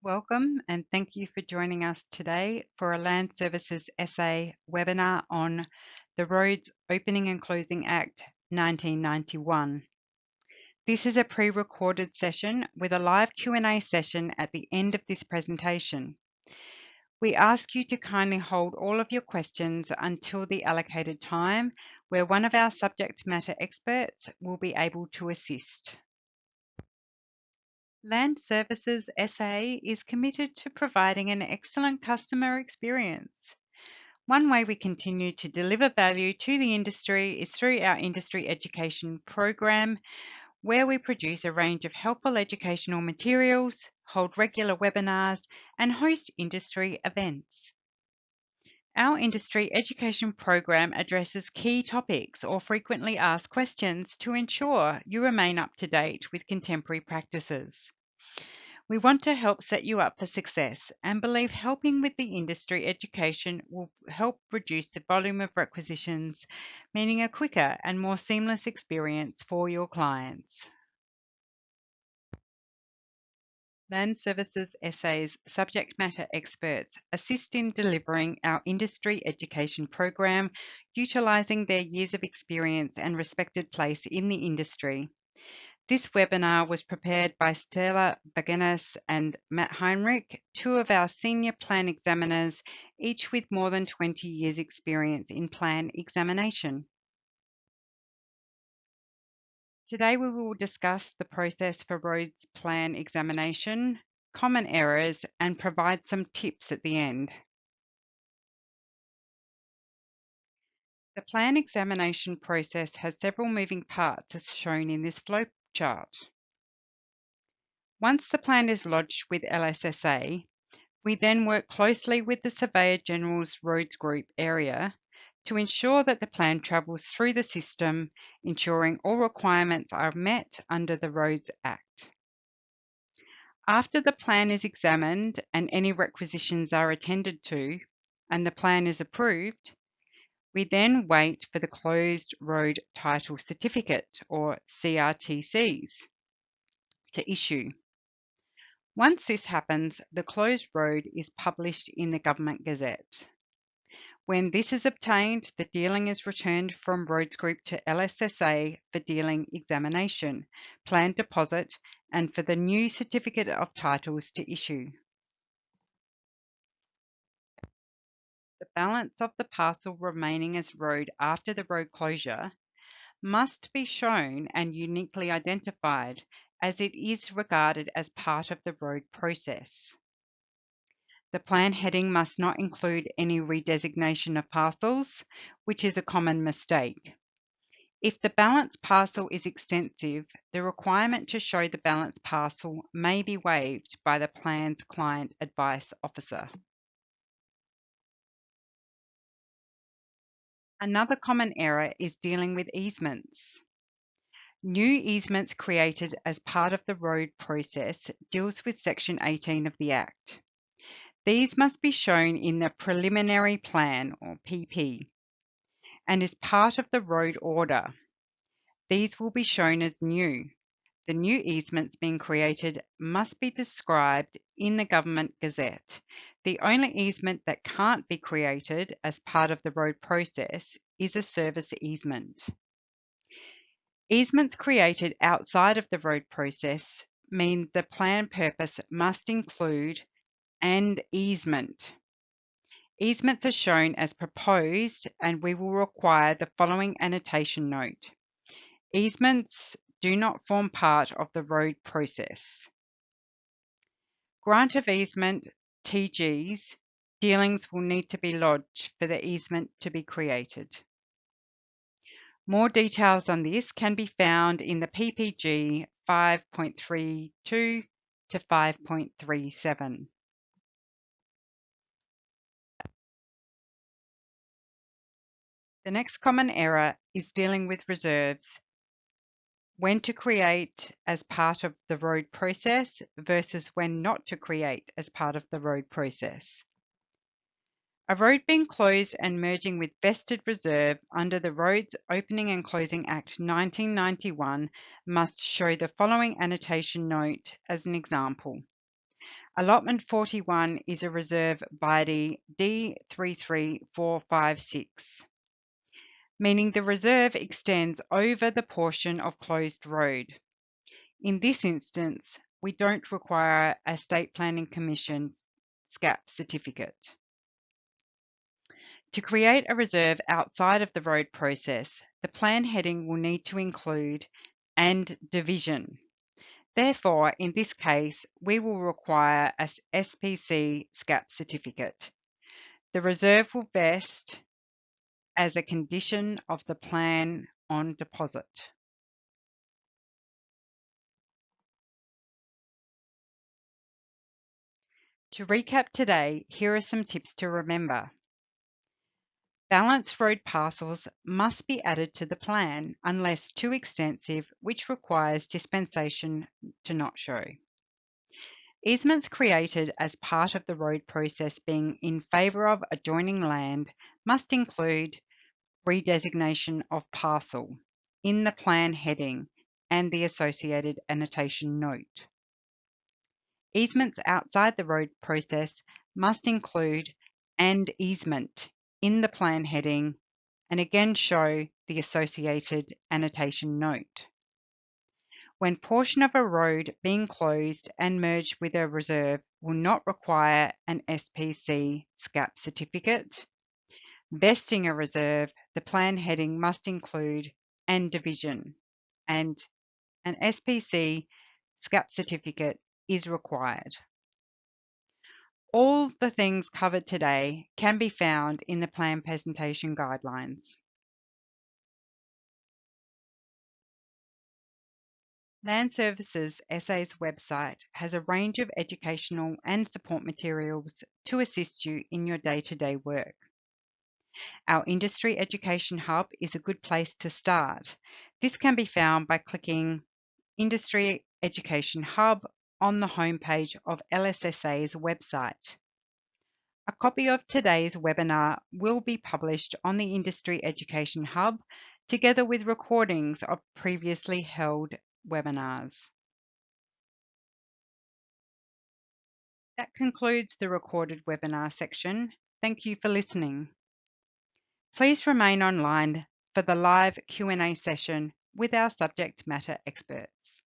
Welcome and thank you for joining us today for a Land Services SA webinar on the Roads Opening and Closing Act 1991. This is a pre-recorded session with a live Q&A session at the end of this presentation. We ask you to kindly hold all of your questions until the allocated time, where one of our subject matter experts will be able to assist. Land Services SA is committed to providing an excellent customer experience. One way we continue to deliver value to the industry is through our industry education program, where we produce a range of helpful educational materials, hold regular webinars, and host industry events. Our industry education program addresses key topics or frequently asked questions to ensure you remain up to date with contemporary practices. We want to help set you up for success and believe helping with the industry education will help reduce the volume of requisitions, meaning a quicker and more seamless experience for your clients. Land Services SA's subject matter experts assist in delivering our industry education program, utilising their years of experience and respected place in the industry. This webinar was prepared by Stella Bagenas and Matt Heinrich, two of our senior plan examiners, each with more than 20 years experience in plan examination. Today we will discuss the process for roads plan examination, common errors, and provide some tips at the end. The plan examination process has several moving parts as shown in this flow chart. Once the plan is lodged with LSSA, we then work closely with the Surveyor General's Roads Group area to ensure that the plan travels through the system, ensuring all requirements are met under the Roads Act. After the plan is examined and any requisitions are attended to, and the plan is approved, we then wait for the Closed Road Title Certificate, or CRTCs, to issue. Once this happens, the closed road is published in the Government Gazette. When this is obtained, the dealing is returned from Roads Group to LSSA for dealing examination, plan deposit, and for the new certificate of titles to issue. The balance of the parcel remaining as road after the road closure must be shown and uniquely identified, as it is regarded as part of the road process. The plan heading must not include any redesignation of parcels, which is a common mistake. If the balance parcel is extensive, the requirement to show the balance parcel may be waived by the plan's client advice officer. Another common error is dealing with easements. New easements created as part of the road process deals with Section 18 of the Act. These must be shown in the preliminary plan, or PP, and is part of the road order. These will be shown as new. The new easements being created must be described in the Government Gazette. The only easement that can't be created as part of the road process is a service easement. Easements created outside of the road process mean the plan purpose must include an easement. Easements are shown as proposed, and we will require the following annotation note. Easements do not form part of the road process. Grant of easement, TGs, dealings will need to be lodged for the easement to be created. More details on this can be found in the PPG 5.32 to 5.37. The next common error is dealing with reserves. When to create as part of the road process versus when not to create as part of the road process. A road being closed and merging with vested reserve under the Roads Opening and Closing Act 1991 must show the following annotation note as an example. Allotment 41 is a reserve by D33456, meaning the reserve extends over the portion of closed road. In this instance, we don't require a State Planning Commission SCAP certificate. To create a reserve outside of the road process, the plan heading will need to include "and division." Therefore, in this case, we will require a SPC SCAP certificate. The reserve will vest as a condition of the plan on deposit. To recap today, here are some tips to remember. Balanced road parcels must be added to the plan unless too extensive, which requires dispensation to not show. Easements created as part of the road process being in favour of adjoining land must include redesignation of parcel in the plan heading and the associated annotation note. Easements outside the road process must include "and easement" in the plan heading and again show the associated annotation note. When portion of a road being closed and merged with a reserve will not require an SPC SCAP certificate. Vesting a reserve, the plan heading must include "and division" and an SPC SCAP certificate is required. All the things covered today can be found in the plan presentation guidelines. Land Services SA's website has a range of educational and support materials to assist you in your day-to-day work. Our Industry Education Hub is a good place to start. This can be found by clicking Industry Education Hub on the homepage of LSSA's website. A copy of today's webinar will be published on the Industry Education Hub together with recordings of previously held webinars. That concludes the recorded webinar section. Thank you for listening. Please remain online for the live Q&A session with our subject matter experts.